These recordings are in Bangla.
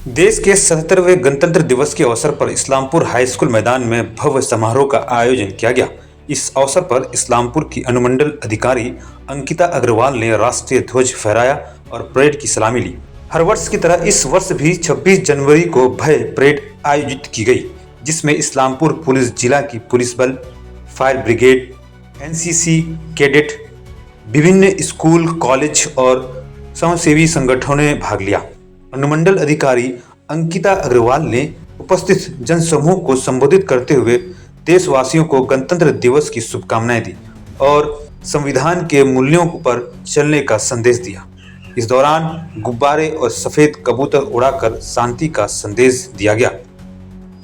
देश के 77वें गणतंत्र दिवस के अवसर पर इस्लामपुर हाई स्कूल मैदान में भव्य समारोह का आयोजन किया गया। इस अवसर पर इस्लामपुर की अनुमंडल अधिकारी अंकिता अग्रवाल ने राष्ट्रीय ध्वज फहराया और परेड की सलामी ली। हर वर्ष की तरह इस वर्ष भी 26 जनवरी को भव्य परेड आयोजित की गई, जिसमें इस्लामपुर पुलिस जिला की पुलिस बल, फायर ब्रिगेड, एनसीसी कैडेट, विभिन्न स्कूल, कॉलेज और स्वयंसेवी संगठनों ने भाग लिया। अनुमंडल अधिकारी अंकिता अग्रवाल ने उपस्थित जनसमूह को संबोधित करते हुए देशवासियों को गणतंत्र दिवस की शुभकामनाएं दी और संविधान के मूल्यों पर चलने का संदेश दिया। इस दौरान गुब्बारे और सफेद कबूतर उड़ाकर शांति का संदेश दिया गया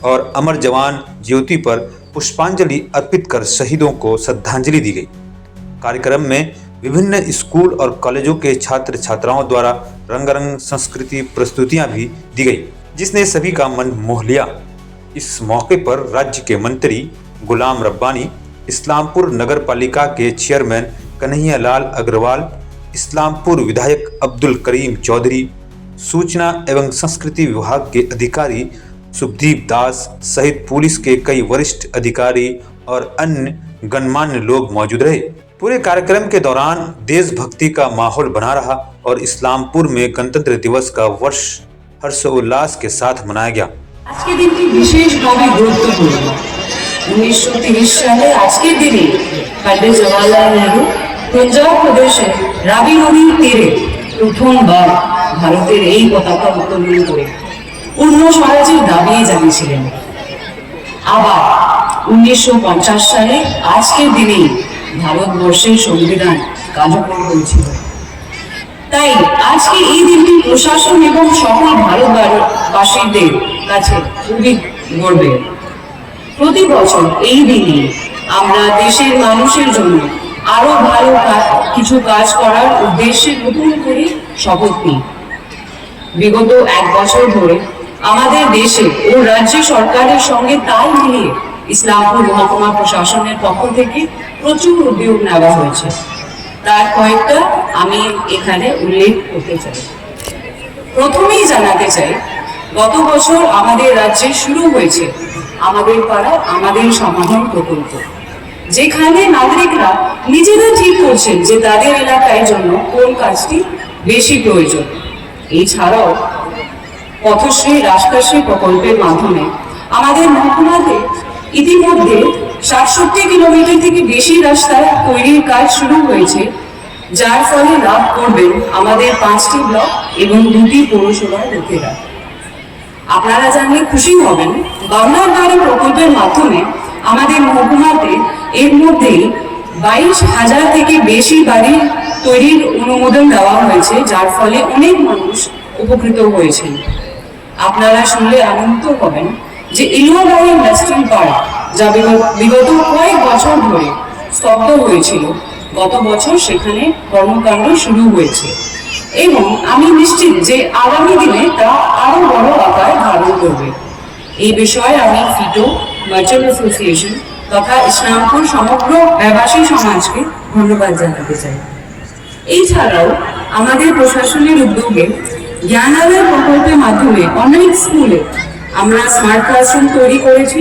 और अमर जवान ज्योति पर पुष्पांजलि अर्पित कर शहीदों को श्रद्धांजलि दी गई। कार्यक्रम में विभिन्न स्कूल और कॉलेजों के छात्र छात्राओं द्वारा रंगारंग संस्कृति प्रस्तुतियां भी दी गई, जिसने सभी का मन मोह लिया। इस मौके पर राज्य के मंत्री गुलाम रब्बानी, इस्लामपुर नगर पालिका के चेयरमैन कन्हैयालाल अग्रवाल, इस्लामपुर विधायक अब्दुल करीम चौधरी, सूचना एवं संस्कृति विभाग के अधिकारी सुखदीप दास सहित पुलिस के कई वरिष्ठ अधिकारी और अन्य गणमान्य लोग मौजूद रहे। पूरे कार्यक्रम के दौरान देशभक्ति का माहौल बना रहा और इस्लामपुर में गणतंत्र दिवस का वर्ष हर्षोल्लास के साथ मनाया गया। आज के दिन की विशेषভাবে গুরুত্বপূর্ণ। 1930 সালে আজকের দিনে पंडित जवाहरलाल नेहरू पंजाब প্রদেশে রাবি নদীর তীরে প্রথমবার ভারতের এই পতাকা উত্তোলন করে পূর্ণ স্বরাজের দাবি জানিয়েছিলেন। আবার 1950 সালে আজকের দিনে ভারতবর্ষের সংবিধান কার্যকর হয়েছিল। তাই আজকে এই দিনটি প্রশাসন এবং সকল ভারতবাসীদের কাছে খুবই গর্বের। প্রতি বছর এই দিনে আমরা দেশের মানুষের জন্য আরো ভালো কিছু কাজ করার উদ্দেশ্যে নতুন করে শপথ নিই। বিগত এক বছর ধরে আমাদের দেশে ও রাজ্য সরকারের সঙ্গে তাল মিলিয়ে ইসলামপুর মহকুমা প্রশাসনের পক্ষ থেকে প্রচুর উদ্যোগ নেওয়া হয়েছে। তার কয়েকটা আমি এখানে উল্লেখ করতে চাই। প্রথমেই জানাতে চাই, গত বছর আমাদের রাজ্যে শুরু হয়েছে আমাদের পাড়া আমাদের সমাধান প্রকল্প, যেখানে নাগরিকরা নিজেরা ঠিক করছেন যে তাদের এলাকার জন্য কোন কাজটি বেশি প্রয়োজন। এছাড়াও পথশ্রী রাজশ্রী প্রকল্পের মাধ্যমে আমাদের মহকুমাতে ইতিমধ্যে ৬৭ কিলোমিটার থেকে বেশি রাস্তা তৈরির কাজ শুরু হয়েছে, যার ফলে লাভ করবেন আমাদের ৫টি ব্লক এবং ২টি পৌরসভার লোকেরা। আপনারা জানলে খুশি হবেন, বাংলার বাড়ি প্রকল্পের মাধ্যমে আমাদের মহকুমাতে এর মধ্যেই ২২,০০০ থেকে বেশি বাড়ি তৈরির অনুমোদন দেওয়া হয়েছে, যার ফলে অনেক মানুষ উপকৃত হয়েছেন। আপনারা শুনলে আনন্দিত হবেন যে ইলোয়াবাড়ি ইন্ডাস্ট্রিয়াল পার্ক, যা বিগত কয়েক বছর ধরে স্তব্ধ হয়েছিল, গত বছর সেখানে কর্মকাণ্ড শুরু হয়েছে এবং আমি নিশ্চিত যে আগামী দিনে তা আরো বড় আকার ধারণ করবে। এই বিষয়ে আমি ফিটো মার্চেন্ট অ্যাসোসিয়েশন তথা ইসলামপুর সমগ্র ব্যবসায়ী সমাজকে ধন্যবাদ জানাতে চাই। এছাড়াও আমাদের প্রশাসনের উদ্যোগে জ্ঞানালয় প্রকল্পের মাধ্যমে অনেক স্কুলে আমরা স্মার্ট ক্লাসরুম তৈরি করেছি,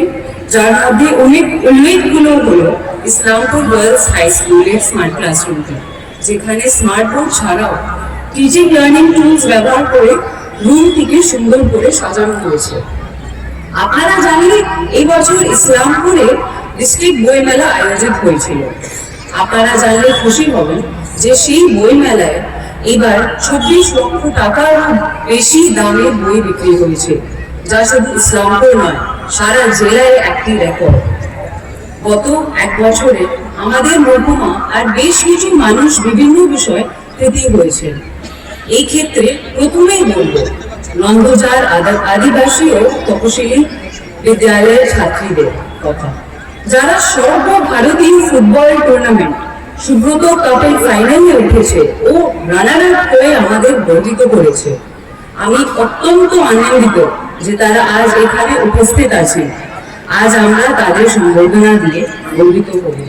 যার মধ্যে অনেক উল্লেখগুলো হলো ইসলামপুর গার্লস হাই স্কুলের স্মার্ট ক্লাসরুমটি, যেখানে স্মার্ট বোর্ড ছাড়াও টিচিং লার্নিং টুলস ব্যবহার করে রুমটিকে সুন্দর করে সাজানো হয়েছে। আপনারা জানেন এই বছর ইসলামপুরে ডিস্ট্রিক্ট বই মেলা আয়োজিত হয়েছিল। আপনারা জানলে খুশি হবেন যে সেই বই মেলায় এবার ২৬ লক্ষ টাকার বেশি দামের বই বিক্রি হয়েছে, যা শুধু ইসলামপুর নয়, সারা জেলায় একটি রেকর্ড। গত এক বছরে আমাদের মহকুমা আর বেশ কিছু মানুষ বিভিন্ন বিষয়ে কৃতি হয়েছে। এই ক্ষেত্রে প্রথমেই বলব নন্দজার আদিবাসী ও তপশিলি বিদ্যালয়ের ছাত্রীদের কথা, যারা সর্বভারতীয় ফুটবল টুর্নামেন্ট সুব্রত কাপের ফাইনালে উঠেছে ও রানার আপ হয়ে আমাদের গর্বিত করেছে। আমি অত্যন্ত আনন্দিত যে তারা আজ এখানে উপস্থিত আছে। আজ আমরা তাদের সম্বর্ধনা দিয়ে গর্বিত করি।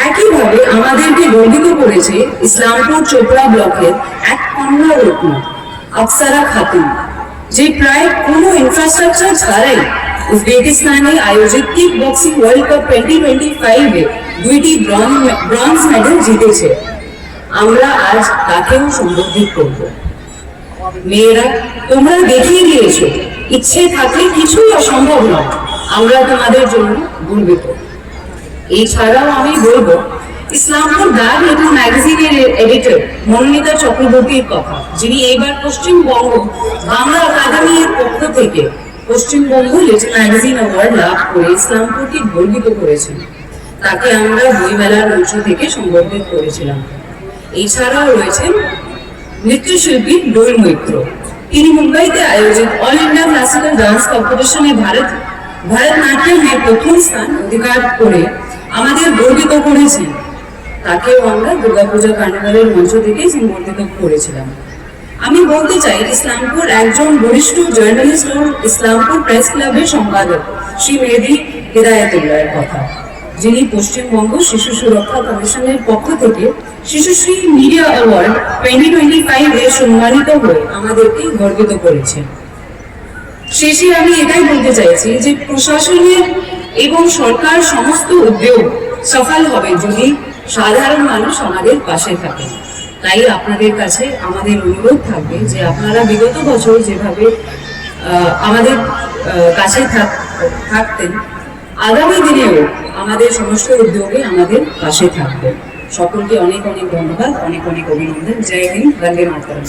একইভাবে আমাদেরকে গর্বিত করেছে ইসলামপুর চোপড়া ব্লকের এক কন্যা রত্ন अप्सरा खातून। যে প্রায় কোনো ইনফ্রাস্ট্রাকচার ছাড়াই উজবেকিস্তানে আয়োজিত কিক বক্সিং ওয়ার্ল্ড কাপ 2025-এ 2টি ব্রঞ্জ মেডেল জিতেছে। আমরা আজ তাকেও সম্বোধিত করব। মেয়েরা, তোমরা দেখিয়ে দিয়েছো ইচ্ছে থাকলে কিছুই অসম্ভব নয়। আমরা তোমাদের জন্য গর্বিত। এছাড়াও আমি বলবো ইসলামপুর দ্য লিটল ম্যাগাজিনের এডিটর মনোনীতা চক্রবর্তীর কথা, যিনি এইবার পশ্চিমবঙ্গ বাংলা একাডেমির পক্ষ থেকে পশ্চিমবঙ্গ লিটল ম্যাগাজিন অ্যাওয়ার্ড লাভ করে ইসলামপুরকে গর্বিত করেছেন। তাকে আমরা বইমেলার মঞ্চ থেকে সম্বোধিত করেছিলাম। এছাড়াও রয়েছেন নৃত্যশিল্পী ডোল মৈত্র। তিনি মুম্বাইতে আয়োজিত অল ইন্ডিয়া ক্লাসিক্যাল ডান্স কম্পিটিশনে ভারতনাট্যমে প্রথম স্থান অধিকার করে আমাদের গর্বিত করেছেন। তাকেও আমরা দুর্গাপূজা কার্নিভালের মঞ্চ থেকে সম্বর্ধিত করেছিলাম। আমি বলতে চাই ইসলামপুর একজন বরিষ্ঠ জার্নালিস্ট ও ইসলামপুর প্রেস ক্লাবের সম্পাদক শ্রী মেহেদি হিদায়াতুল্লাহর কথা, যিনি পশ্চিমবঙ্গ শিশু সুরক্ষা কমিশনের পক্ষ থেকে শিশুশ্রী মিডিয়া অ্যাওয়ার্ড 2025-এ সম্মানিত হয়ে আমাদেরকে গর্বিত করেছেন। শেষে আমি এটাই বলতে চাইছি যে প্রশাসনের এবং সরকার সমস্ত উদ্যোগ সফল হবে যদি সাধারণ মানুষ আমাদের পাশে থাকে। তাই আপনাদের কাছে আমাদের অনুরোধ থাকবে যে আপনারা বিগত বছর যেভাবে আমাদের কাছে থাকতেন, আগামী দিনেও আমাদের সমস্ত উদ্যোগে আমাদের পাশে থাকবেন। সকলকে অনেক অনেক ধন্যবাদ, অনেক অনেক অভিনন্দন। জয় হিন্দ, বন্দে মাতরম।